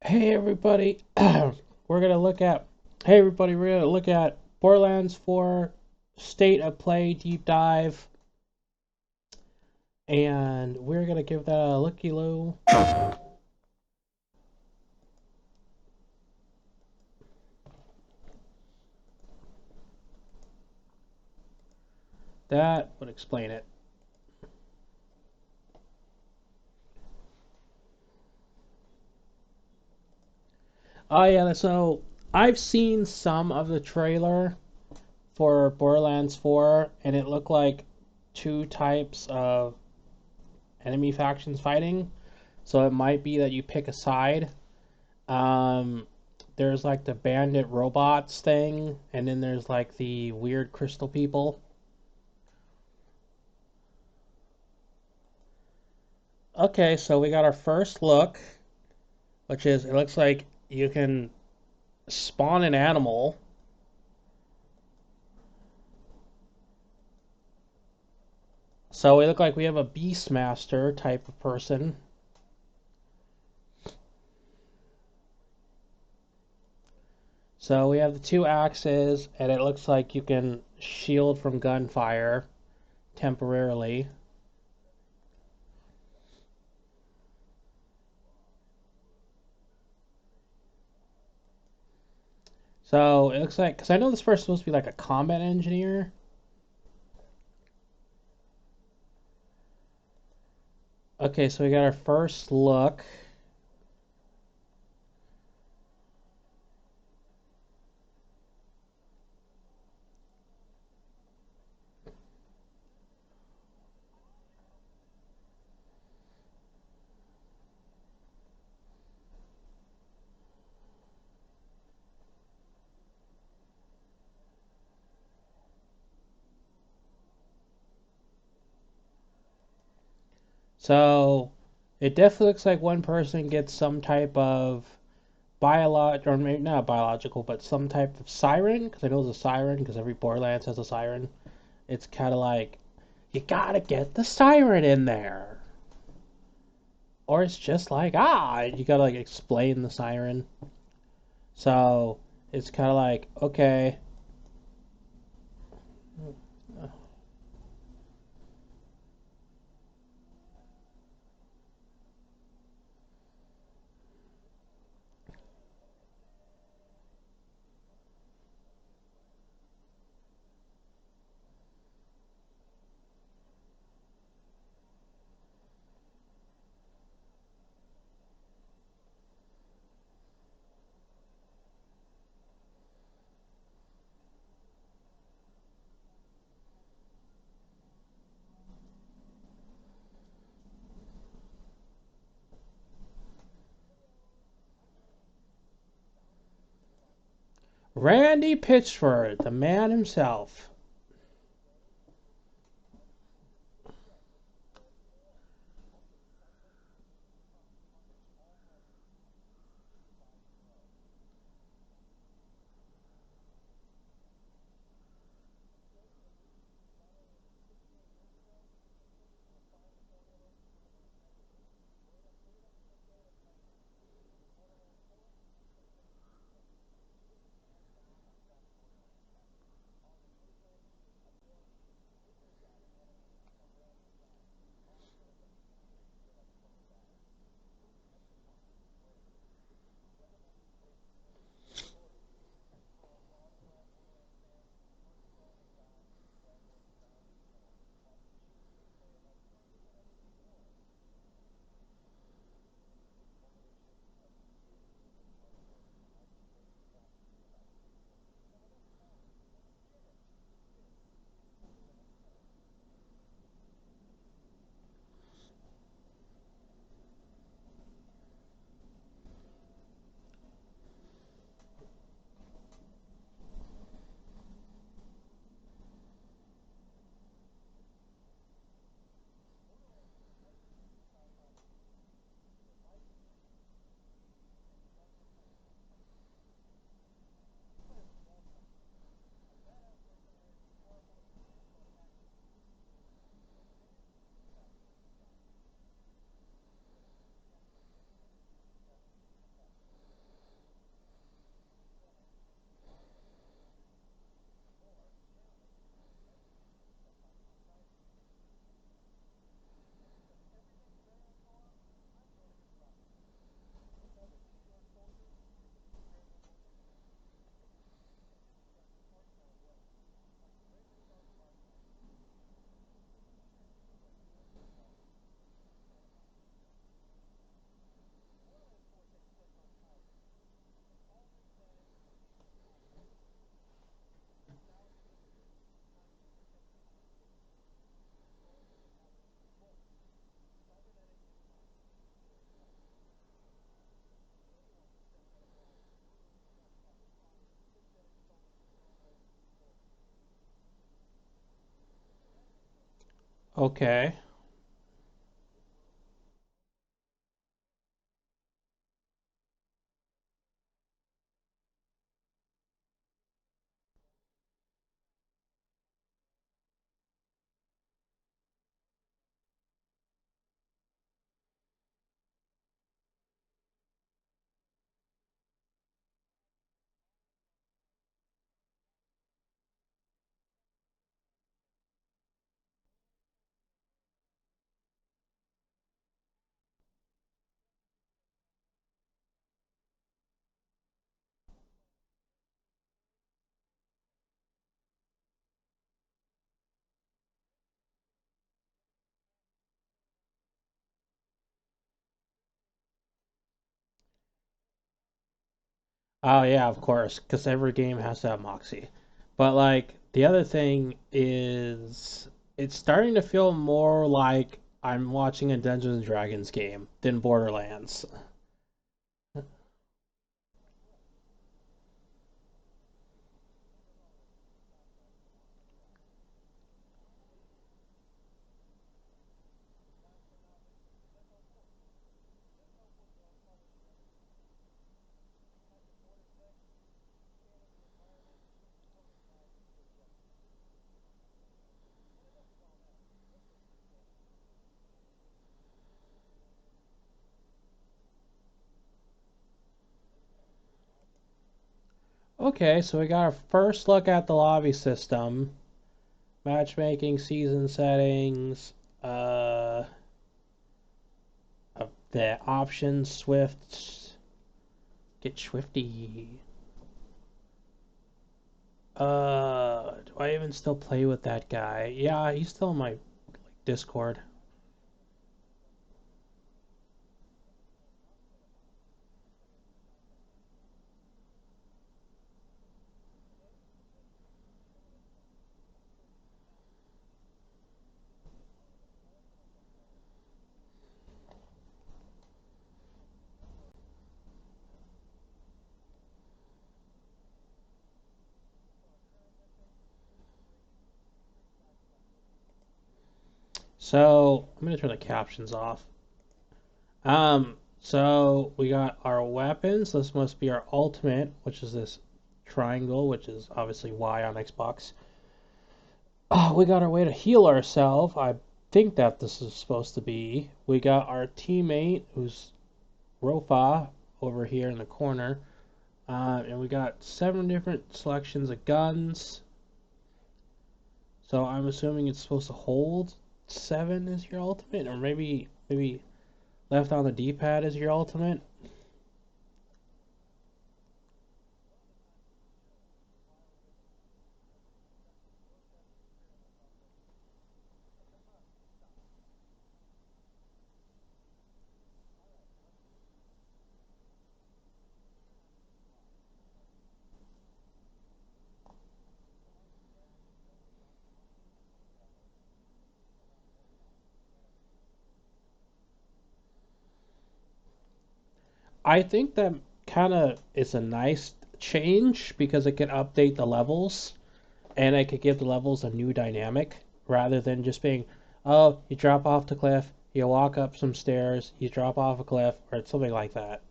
Hey everybody, we're gonna look at. Hey everybody, we're gonna look at Borderlands 4 State of Play Deep Dive, and we're gonna give that a looky-loo. That would explain it. Oh yeah, so I've seen some of the trailer for Borderlands 4, and it looked like two types of enemy factions fighting. So it might be that you pick a side. Um, there's like the bandit robots thing, and then there's like the weird crystal people. Okay, so we got our first look, which is it looks like you can spawn an animal. So we look like we have a Beastmaster type of person. So we have the two axes, and it looks like you can shield from gunfire temporarily. So it looks like, because I know this person's supposed to be like a combat engineer. Okay, so we got our first look. So it definitely looks like one person gets some type of biological, or maybe not biological, but some type of siren. Because I know there's a siren, because every Borderlands has a siren. It's kind of like, you gotta get the siren in there. Or it's just like, you gotta like explain the siren. So it's kind of like, okay. Randy Pitchford, the man himself. Okay. Oh yeah, of course, because every game has to have Moxie. But like the other thing is, it's starting to feel more like I'm watching a Dungeons and Dragons game than Borderlands. Okay, so we got our first look at the lobby system, matchmaking, season settings, uh, the options, Swift, get Swifty. Do I even still play with that guy? Yeah, he's still in my Discord. So I'm gonna turn the captions off. So we got our weapons. This must be our ultimate, which is this triangle, which is obviously Y on Xbox. Oh, we got our way to heal ourselves. I think that this is supposed to be. We got our teammate, who's Rofa, over here in the corner. And we got 7 different selections of guns. So I'm assuming it's supposed to hold 7 as your ultimate, or maybe left on the D-pad is your ultimate. I think that kind of is a nice change because it can update the levels and it could give the levels a new dynamic rather than just being, oh, you drop off the cliff, you walk up some stairs, you drop off a cliff, or something like that.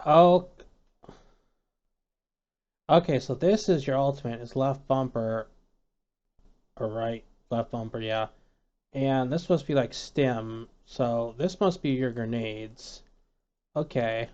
Oh, okay. So this is your ultimate. Is left bumper or right? Left bumper, yeah. And this must be like stim. So this must be your grenades. Okay.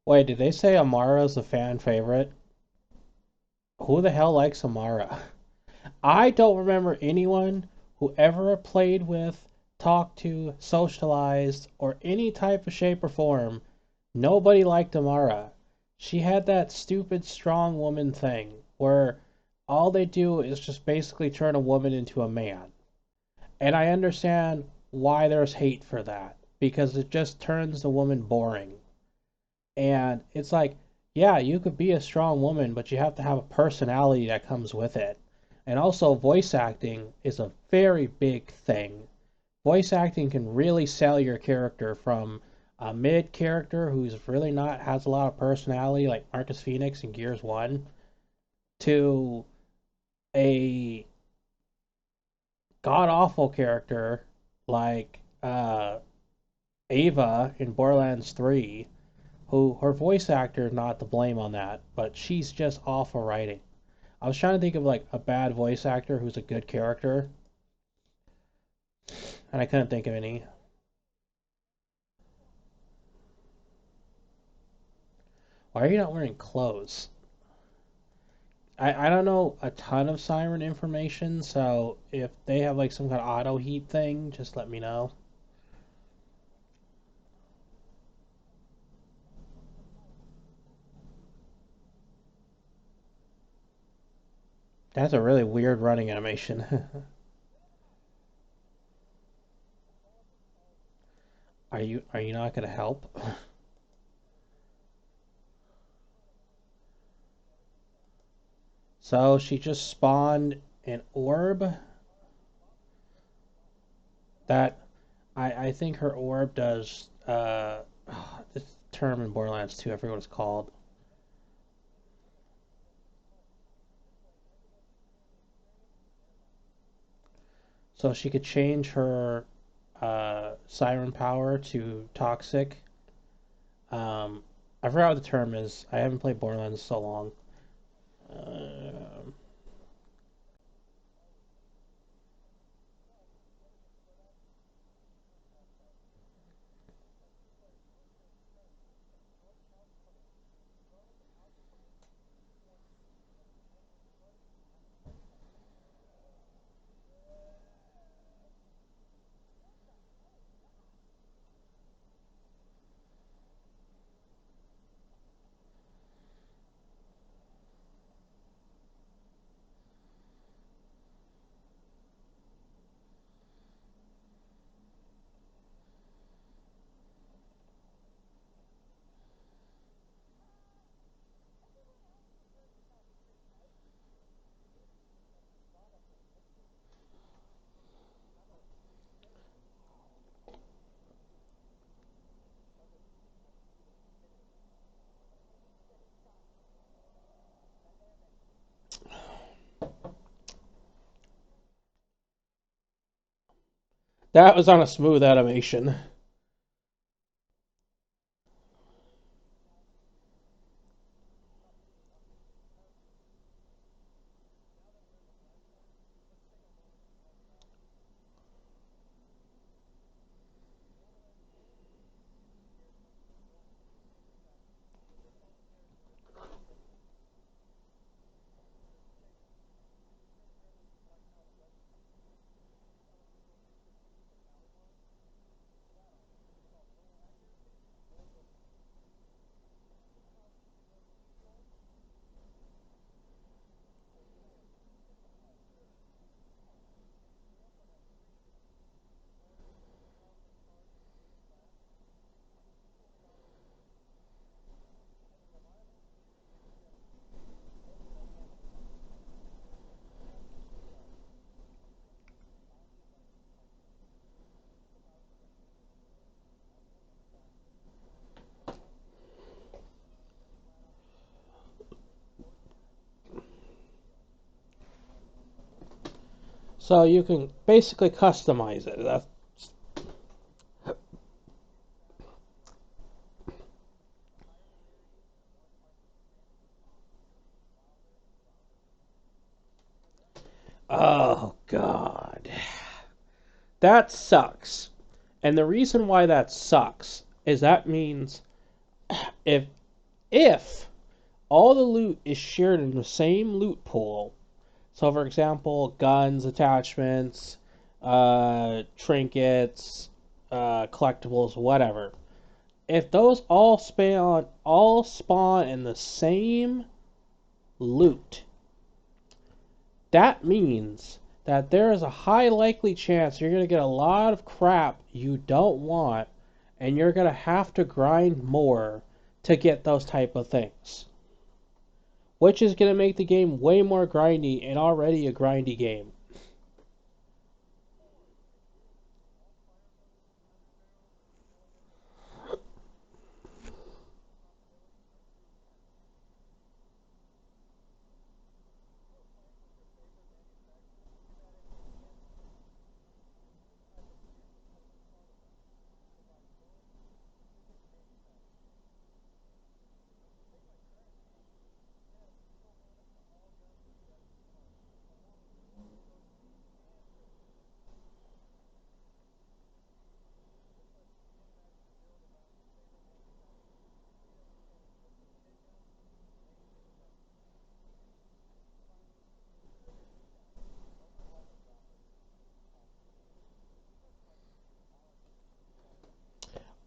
Wait, did they say Amara's a fan favorite? Who the hell likes Amara? I don't remember anyone who ever played with, talked to, socialized, or any type of shape or form. Nobody liked Amara. She had that stupid strong woman thing where all they do is just basically turn a woman into a man. And I understand why there's hate for that because it just turns the woman boring. And it's like, yeah, you could be a strong woman, but you have to have a personality that comes with it. And also, voice acting is a very big thing. Voice acting can really sell your character from a mid character who's really not has a lot of personality, like Marcus Phoenix in Gears 1, to a god awful character like Ava in Borderlands 3, who her voice actor is not to blame on that, but she's just awful writing. I was trying to think of like a bad voice actor who's a good character, and I couldn't think of any. Why are you not wearing clothes? I don't know a ton of Siren information, so if they have like some kind of auto heat thing, just let me know. That's a really weird running animation. Are you not gonna help? So she just spawned an orb that I think her orb does this term in Borderlands 2, I forget what it's called. So she could change her siren power to toxic. Um, I forgot what the term is. I haven't played Borderlands so long. Uh, that was on a smooth animation. So you can basically customize it. That's oh god. That sucks. And the reason why that sucks is that means if if all the loot is shared in the same loot pool, so for example, guns, attachments, trinkets, collectibles, whatever. If those all spawn in the same loot, that means that there is a high likely chance you're going to get a lot of crap you don't want, and you're going to have to grind more to get those type of things, which is going to make the game way more grindy and already a grindy game.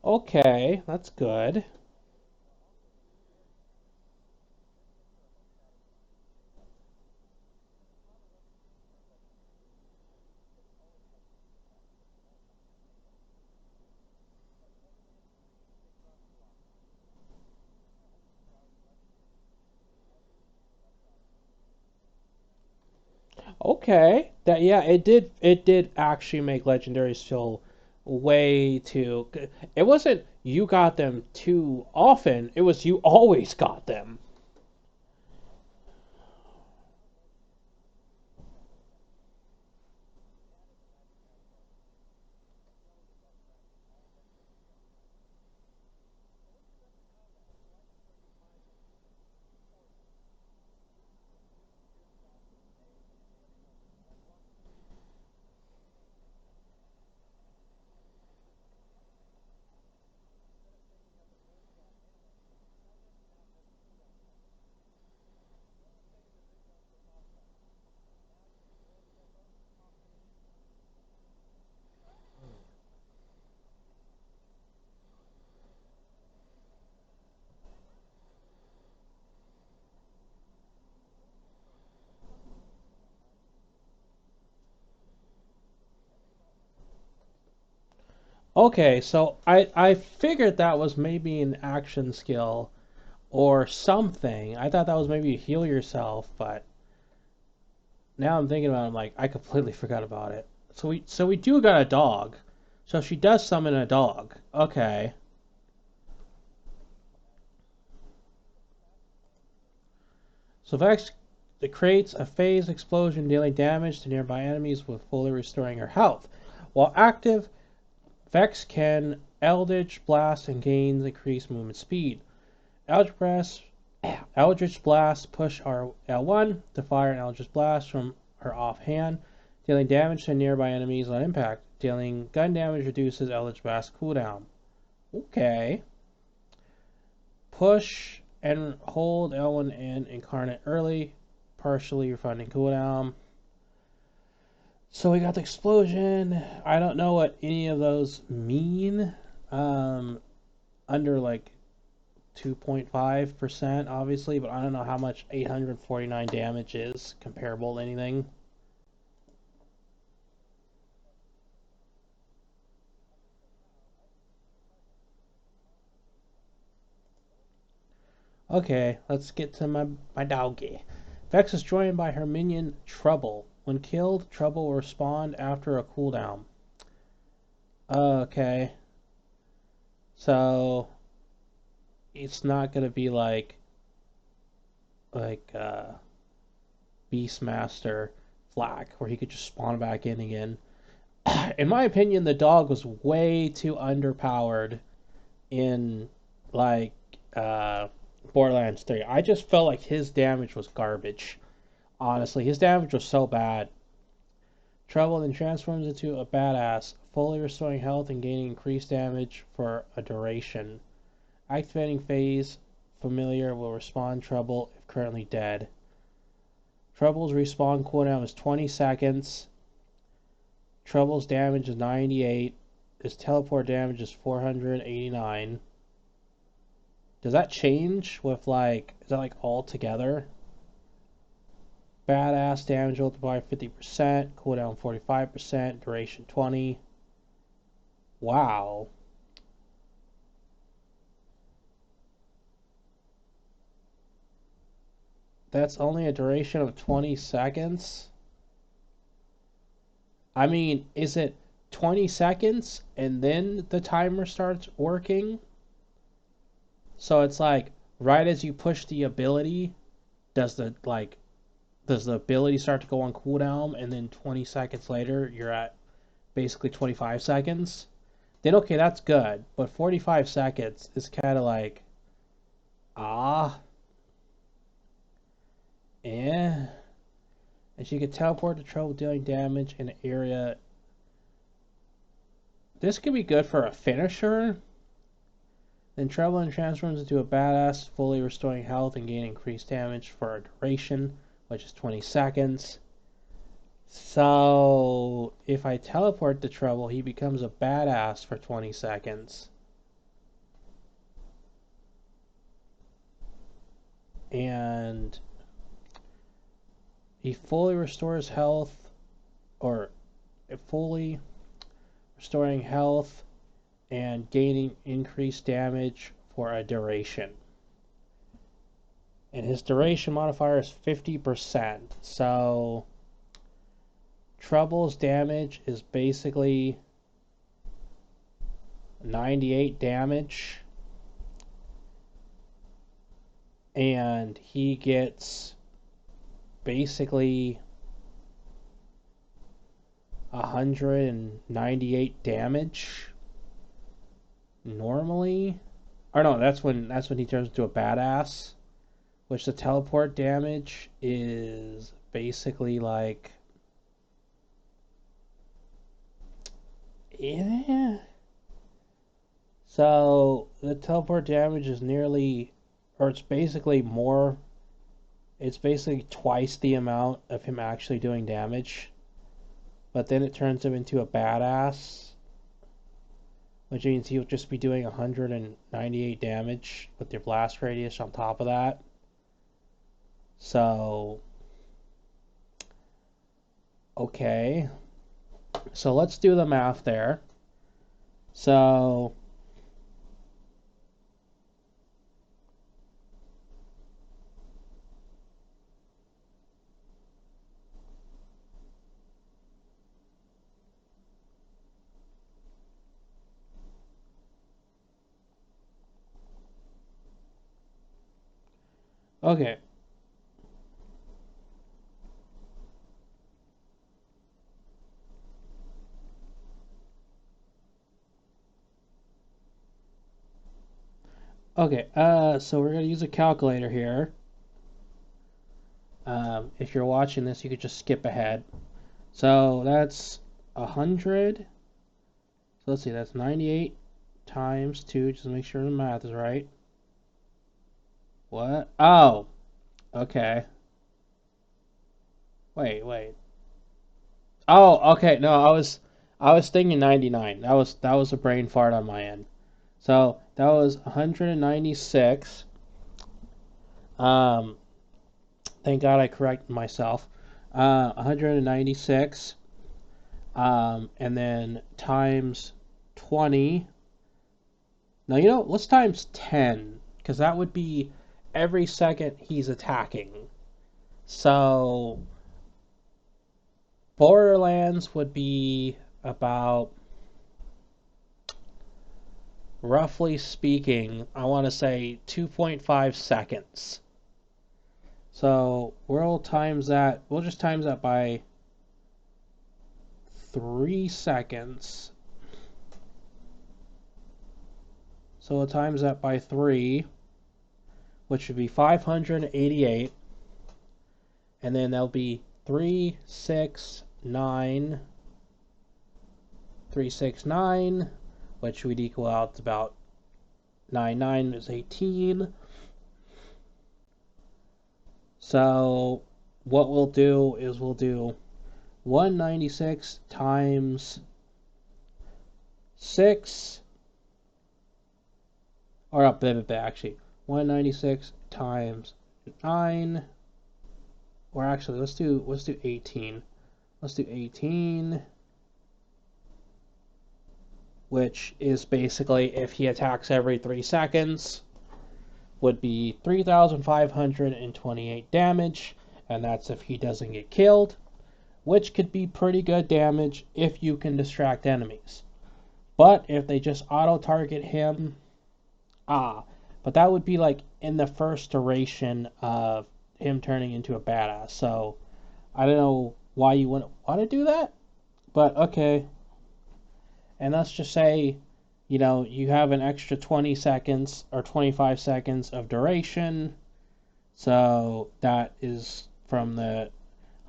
Okay, that's good. Okay, that yeah, it did actually make legendaries feel way too. It wasn't you got them too often. It was you always got them. Okay, so I figured that was maybe an action skill or something. I thought that was maybe heal yourself, but now I'm thinking about it, I'm like I completely forgot about it. So we do got a dog. So she does summon a dog. Okay. So Vex creates a phase explosion dealing damage to nearby enemies with fully restoring her health. While active, Vex can Eldritch Blast and gains increased movement speed. Eldritch Blast push R L1 to fire an Eldritch Blast from her offhand, dealing damage to nearby enemies on impact. Dealing gun damage reduces Eldritch Blast cooldown. Okay. Push and hold L1 and incarnate early, partially refunding cooldown. So we got the explosion. I don't know what any of those mean. Um, Under like 2.5%, obviously, but I don't know how much 849 damage is comparable to anything. Okay, let's get to my doggy. Vex is joined by her minion Trouble. When killed, Trouble will respond after a cooldown. Okay, so it's not gonna be like Beastmaster flak where he could just spawn back in again. In my opinion, the dog was way too underpowered in like uh, Borderlands 3. I just felt like his damage was garbage. Honestly, his damage was so bad. Trouble then transforms into a badass, fully restoring health and gaining increased damage for a duration. Activating phase familiar will respawn Trouble if currently dead. Trouble's respawn cooldown is 20 seconds. Trouble's damage is 98. His teleport damage is 489. Does that change with like, is that like all together? Badass damage multiplier 50%, cooldown 45%, duration 20. Wow. That's only a duration of 20 seconds? I mean, is it 20 seconds and then the timer starts working? So it's like right as you push the ability, does the ability start to go on cooldown and then 20 seconds later you're at basically 25 seconds? Then okay, that's good. But 45 seconds is kind of like eh. And she could teleport to trouble dealing damage in an area. This could be good for a finisher. Then Trouble transforms into a badass, fully restoring health and gaining increased damage for a duration, which is 20 seconds. So, if I teleport to Trouble, he becomes a badass for 20 seconds. And he fully restores health, or fully restoring health and gaining increased damage for a duration. And his duration modifier is 50%. So Trouble's damage is basically 98 damage. And he gets basically 198 damage normally. Or no, that's when he turns into a badass. Which the teleport damage is basically like So the teleport damage is nearly, or it's basically more, it's basically twice the amount of him actually doing damage. But then it turns him into a badass, which means he'll just be doing 198 damage with your blast radius on top of that. So, okay. So let's do the math there. So, okay. Okay, so we're going to use a calculator here. If you're watching this, you could just skip ahead. So that's 100. So let's see, that's 98 times 2, just to make sure the math is right. What? Oh, okay. Wait. Oh, okay. No, I was thinking 99. That was a brain fart on my end. So that was 196. Um, thank God I corrected myself. 196. And then times 20. Now, let's times 10, because that would be every second he's attacking. So, Borderlands would be about, roughly speaking, I want to say 2.5 seconds. So, we'll just times that by 3 seconds. So we'll times that by 3, which would be 588. And then that'll be 369, which would equal out to about 9 is 18. So what we'll do is we'll do 196 times 6, or up actually 196 times 9, or actually let's do 18. Let's do 18, which is basically if he attacks every 3 seconds, would be 3,528 damage, and that's if he doesn't get killed, which could be pretty good damage if you can distract enemies. But if they just auto-target him, but that would be like in the first duration of him turning into a badass. So I don't know why you wouldn't want to do that, but okay. And let's just say, you have an extra 20 seconds or 25 seconds of duration. So that is from the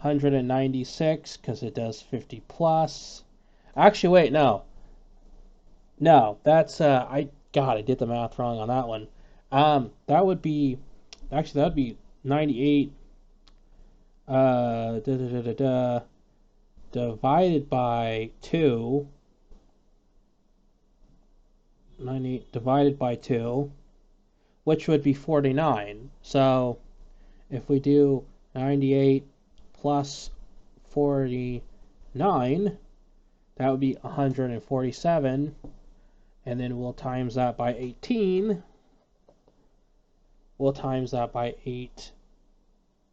196, because it does 50 plus. Actually, wait, no. No, that's, I did the math wrong on that one. That would be 98, divided by 2. 98 divided by 2, which would be 49. So if we do 98 plus 49, that would be 147. And then we'll times that by 18. We'll times that by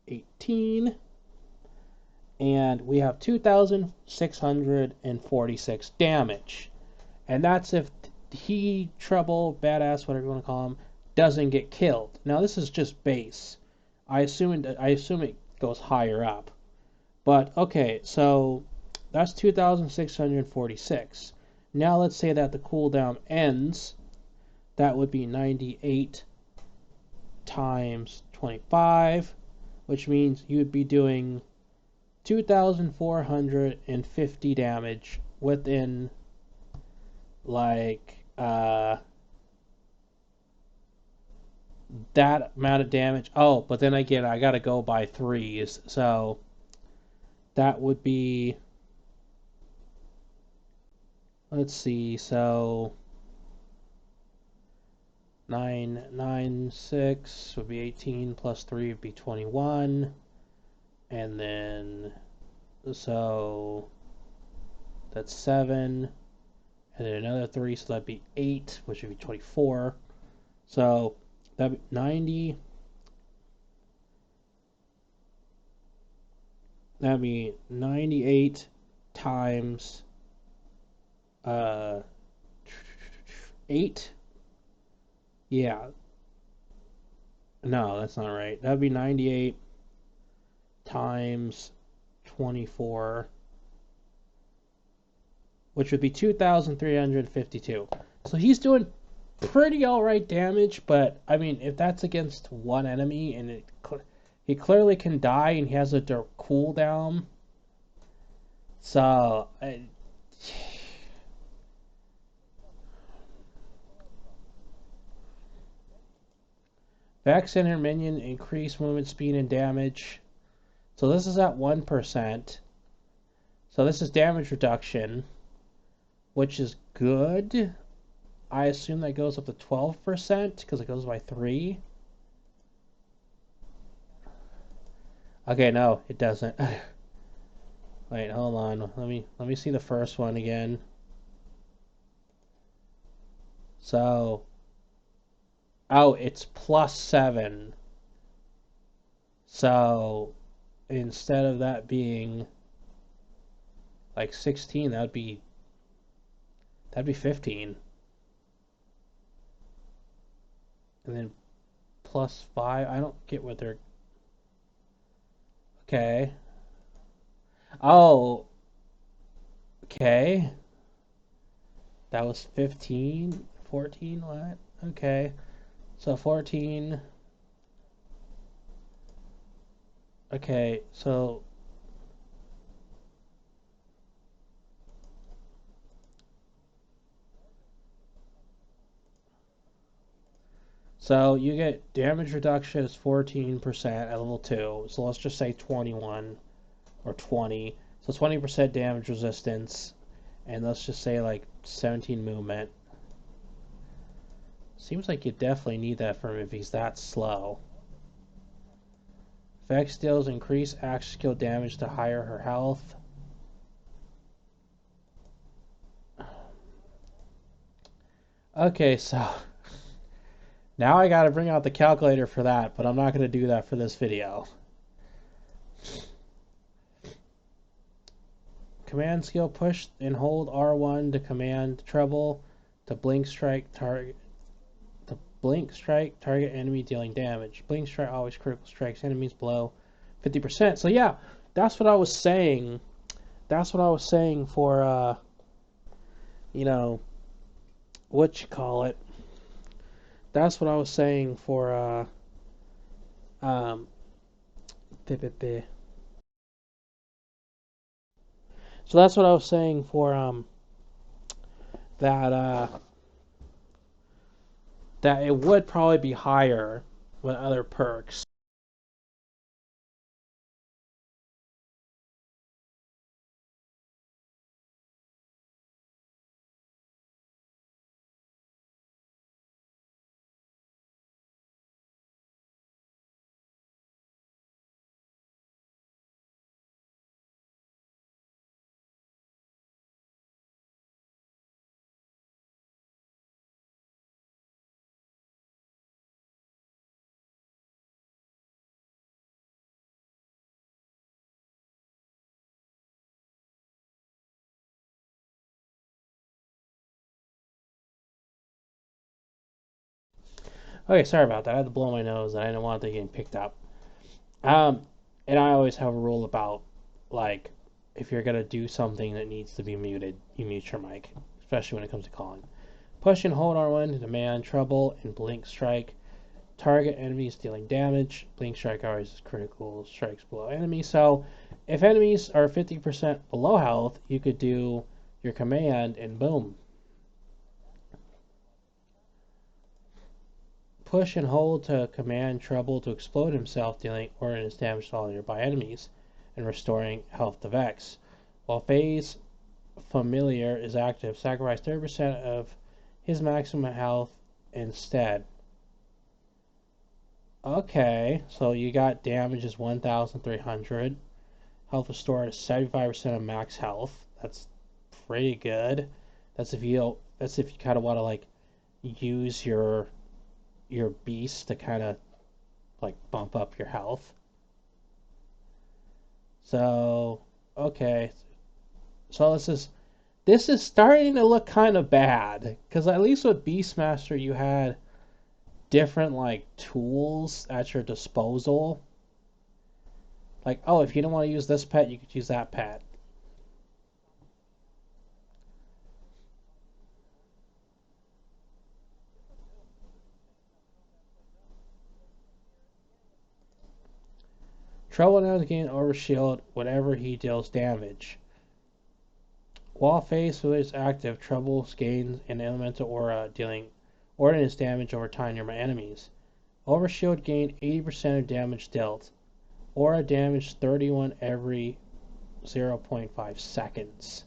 18. And we have 2,646 damage. And that's if he, Trouble, Badass, whatever you want to call him, doesn't get killed. Now this is just base. I assume it goes higher up. But okay, so that's 2,646. Now let's say that the cooldown ends. That would be 98 times 25, which means you would be doing 2,450 damage within that amount of damage. Oh, but then again, I gotta go by 3s, so that would be, let's see, so 996 would be 18 plus 3 would be 21, and then so that's 7, and then another 3, so that'd be 8, which would be 24. So that'd be 90. That'd be 98 times 8. Yeah. No, that's not right. That'd be 98 times 24, which would be 2,352. So he's doing pretty alright damage, but I mean, if that's against one enemy and he clearly can die and he has a cooldown, so Vex and her minion increase movement speed and damage. So this is at 1%. So this is damage reduction, which is good. I assume that goes up to 12% because it goes by 3. Okay, no, it doesn't. Wait, hold on. Let me see the first one again. So, oh, it's plus 7. So, instead of that being like 16, that'd be 15. And then plus 5. I don't get what they're... Okay. Oh. Okay. That was 15, 14. What? Okay. So 14. Okay, so you get damage reduction is 14% at level 2. So let's just say 21 or 20. So 20% damage resistance, and let's just say like 17 movement. Seems like you definitely need that from him if he's that slow. Vex deals increased action skill damage to higher her health. Okay, so now I gotta bring out the calculator for that, but I'm not gonna do that for this video. Command skill push and hold R1 to command treble to blink strike target enemy dealing damage. Blink strike always critical strikes enemies below 50%. So yeah, that's what I was saying. That's what I was saying for you know, what you call it. That's what I was saying for um so that's what I was saying for that that it would probably be higher with other perks. Okay, sorry about that. I had to blow my nose. I didn't want it getting picked up. Um, and I always have a rule about like if you're gonna do something that needs to be muted, you mute your mic, especially when it comes to calling. Push and hold R1 to demand trouble and blink strike. Target enemies dealing damage. Blink strike always is critical strikes below enemies. So if enemies are 50% below health, you could do your command and boom. Push and hold to command treble to explode himself, dealing ordnance damage to all nearby enemies and restoring health to Vex. While phase familiar is active, sacrifice 30% of his maximum health instead. Okay, so you got damage is 1,300. Health restored is 75% of max health. That's pretty good. That's if you kind of want to like use your beast to kind of like bump up your health. So okay, so this is starting to look kind of bad because at least with Beastmaster you had different like tools at your disposal. Like, oh, if you don't want to use this pet, you could use that pet. Trouble now to gain overshield whenever he deals damage. While phase is active, Trouble gains an elemental aura, dealing ordnance damage over time near my enemies. Overshield gain 80% of damage dealt. Aura damage 31 every 0.5 seconds.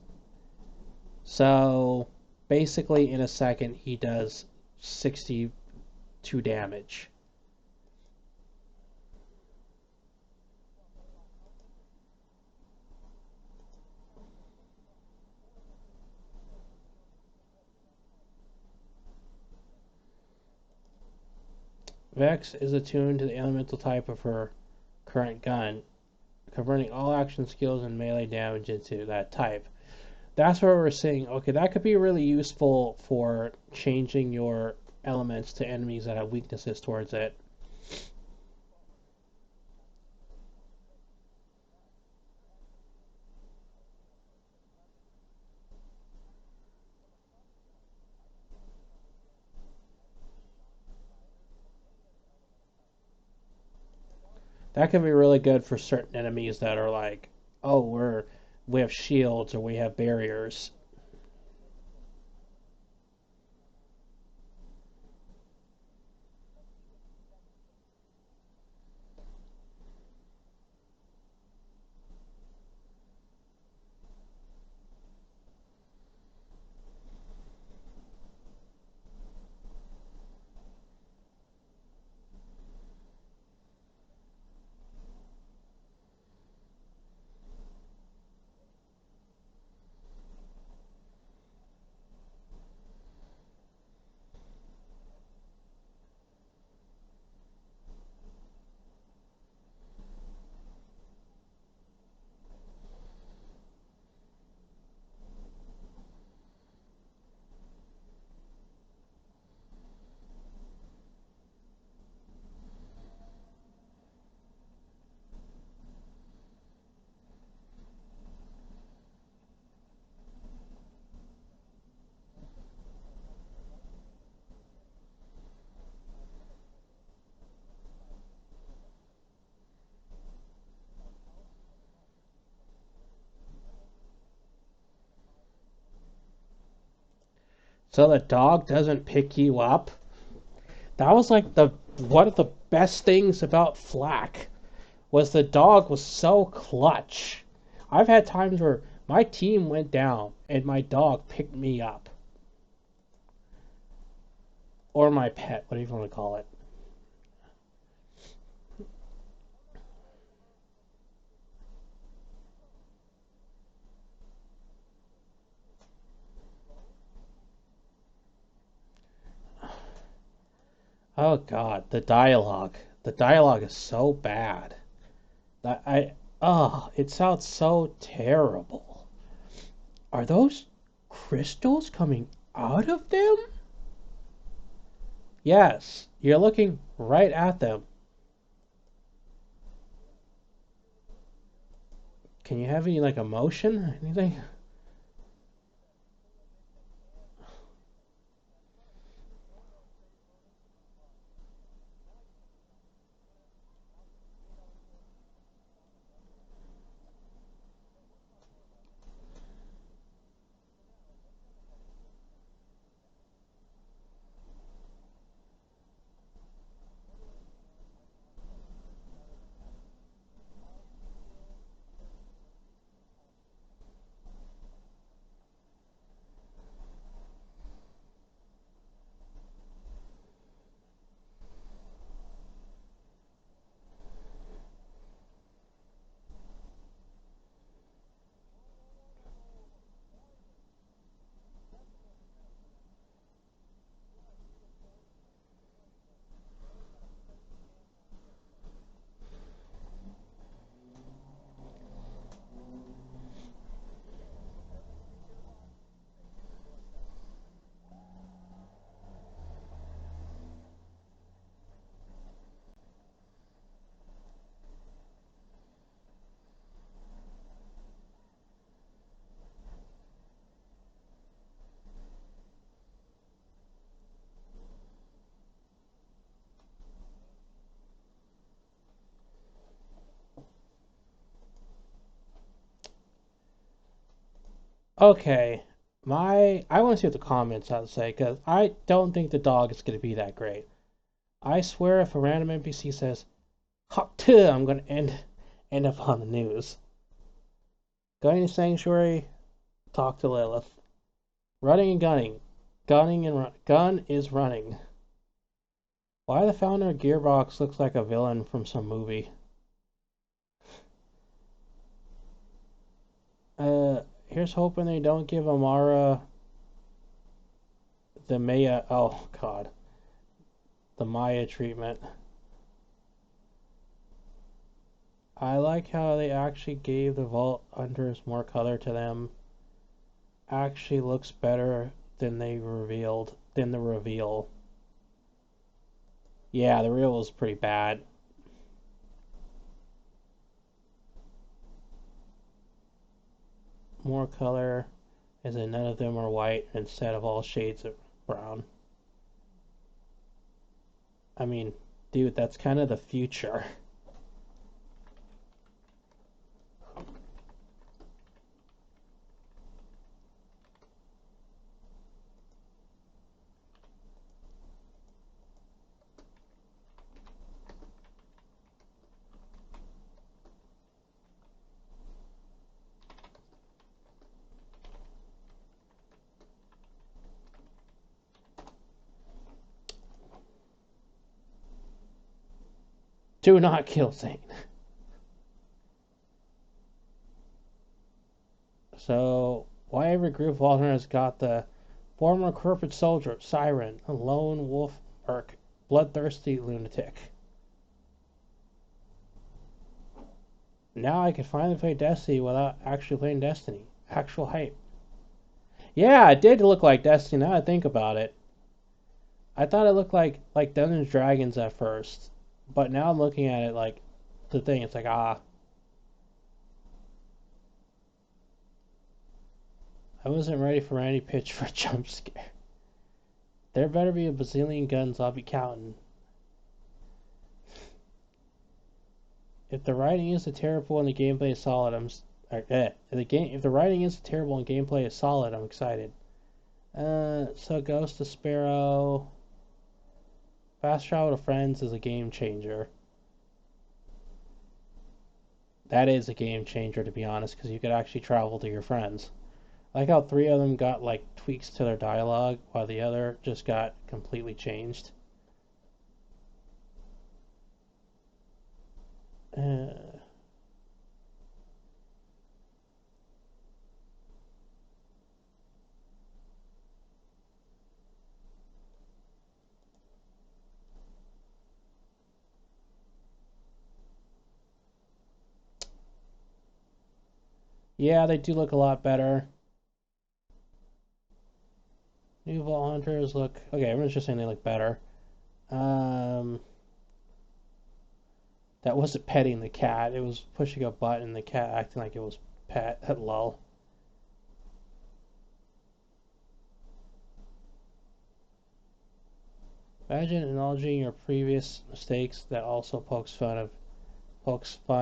So basically, in a second, he does 62 damage. Vex is attuned to the elemental type of her current gun, converting all action skills and melee damage into that type. That's where we're saying, okay, that could be really useful for changing your elements to enemies that have weaknesses towards it. That could be really good for certain enemies that are like, oh, we have shields or we have barriers. So the dog doesn't pick you up. That was like the one of the best things about Flack was the dog was so clutch. I've had times where my team went down and my dog picked me up. Or my pet, whatever you want to call it. Oh god, the dialogue. The dialogue is so bad. That it sounds so terrible. Are those crystals coming out of them? Yes, you're looking right at them. Can you have any like emotion? Anything? Okay, I want to see what the comments have to say because I don't think the dog is going to be that great. I swear, if a random NPC says "Hawk tuh," I'm going to end up on the news. Going to sanctuary, talk to Lilith. Running and gunning, gun is running. Why the founder of Gearbox looks like a villain from some movie? Here's hoping they don't give Amara the Maya. Oh God, the Maya treatment. I like how they actually gave the Vault Hunters more color to them. Actually looks better than they revealed than the reveal. Yeah, the reveal was pretty bad. More color, as in none of them are white instead of all shades of brown. I mean, dude, that's kind of the future. Do not kill Zane. So, why every group of alternatives got the former corporate soldier, Siren, a lone wolf merc, bloodthirsty lunatic. Now I can finally play Destiny without actually playing Destiny. Actual hype. Yeah, it did look like Destiny now I think about it. I thought it looked like Dungeons and Dragons at first. But now I'm looking at it like the thing, it's like I wasn't ready for any pitch for a jump scare. There better be a bazillion guns, I'll be counting. If the writing isn't terrible and the gameplay is solid, if the writing isn't terrible and gameplay is solid, I'm excited. So Ghost of Sparrow, Fast Travel to Friends is a game changer. That is a game changer, to be honest, because you could actually travel to your friends. I like how 3 of them got like tweaks to their dialogue, while the other just got completely changed. Yeah, they do look a lot better. New Vault Hunters look... Okay, everyone's just saying they look better. That wasn't petting the cat. It was pushing a button and the cat acting like it was pet. Lol. Imagine acknowledging your previous mistakes that also pokes fun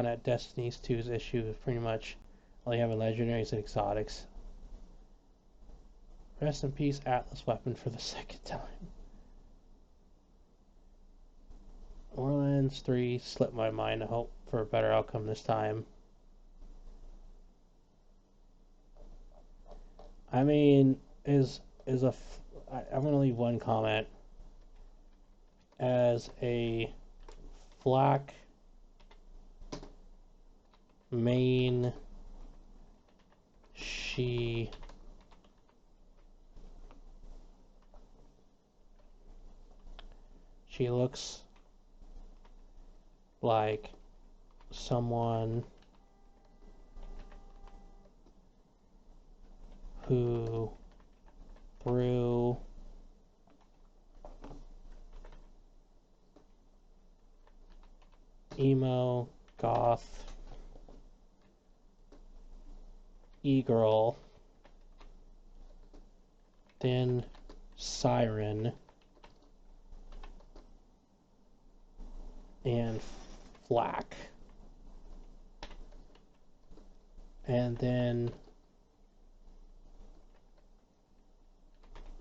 at Destiny's 2's issue with pretty much only having legendaries and exotics. Rest in peace, Atlas Weapon, for the second time. Borderlands 3 slipped my mind. I hope for a better outcome this time. I mean, I'm gonna leave one comment. As a Flack main, she looks like someone who threw emo, goth, e-girl, then Siren, and Flack. And then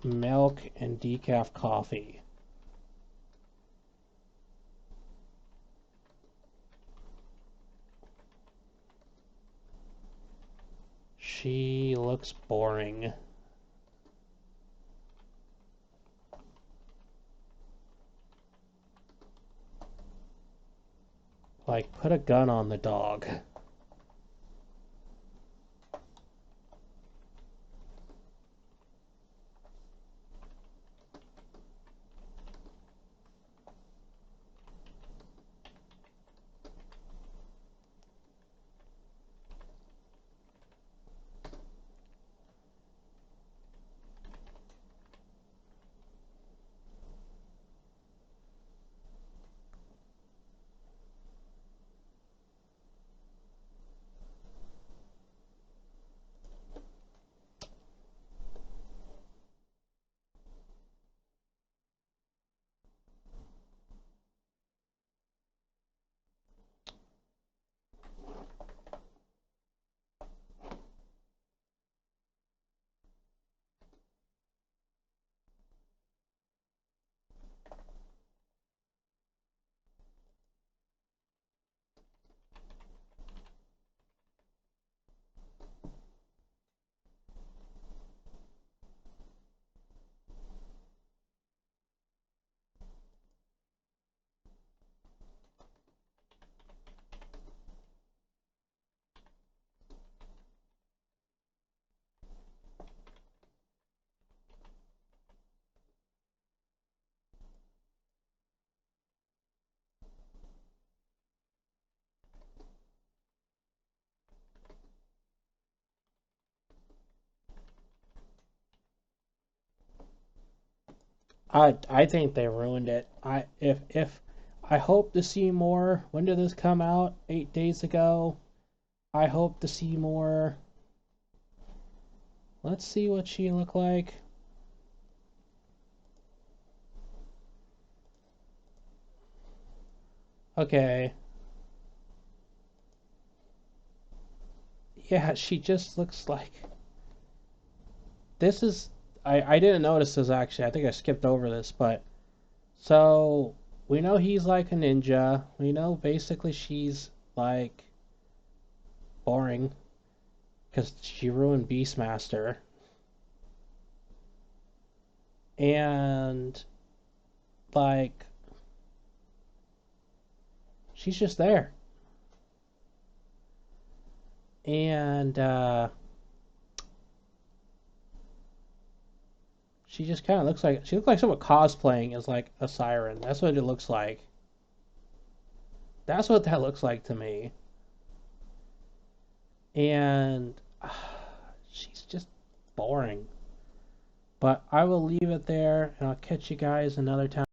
milk and decaf coffee. She looks boring. Like, put a gun on the dog. I think they ruined it. If I hope to see more. When did this come out? 8 days ago. I hope to see more. Let's see what she looked like. Okay. Yeah, she just looks like this is I didn't notice this actually. I think I skipped over this, but so we know he's like a ninja. We know basically she's like boring because she ruined Beastmaster. And like she's just there. And she just kind of looks like she looks like someone cosplaying as like a siren. That's what it looks like. That's what that looks like to me. And she's just boring. But I will leave it there, and I'll catch you guys another time.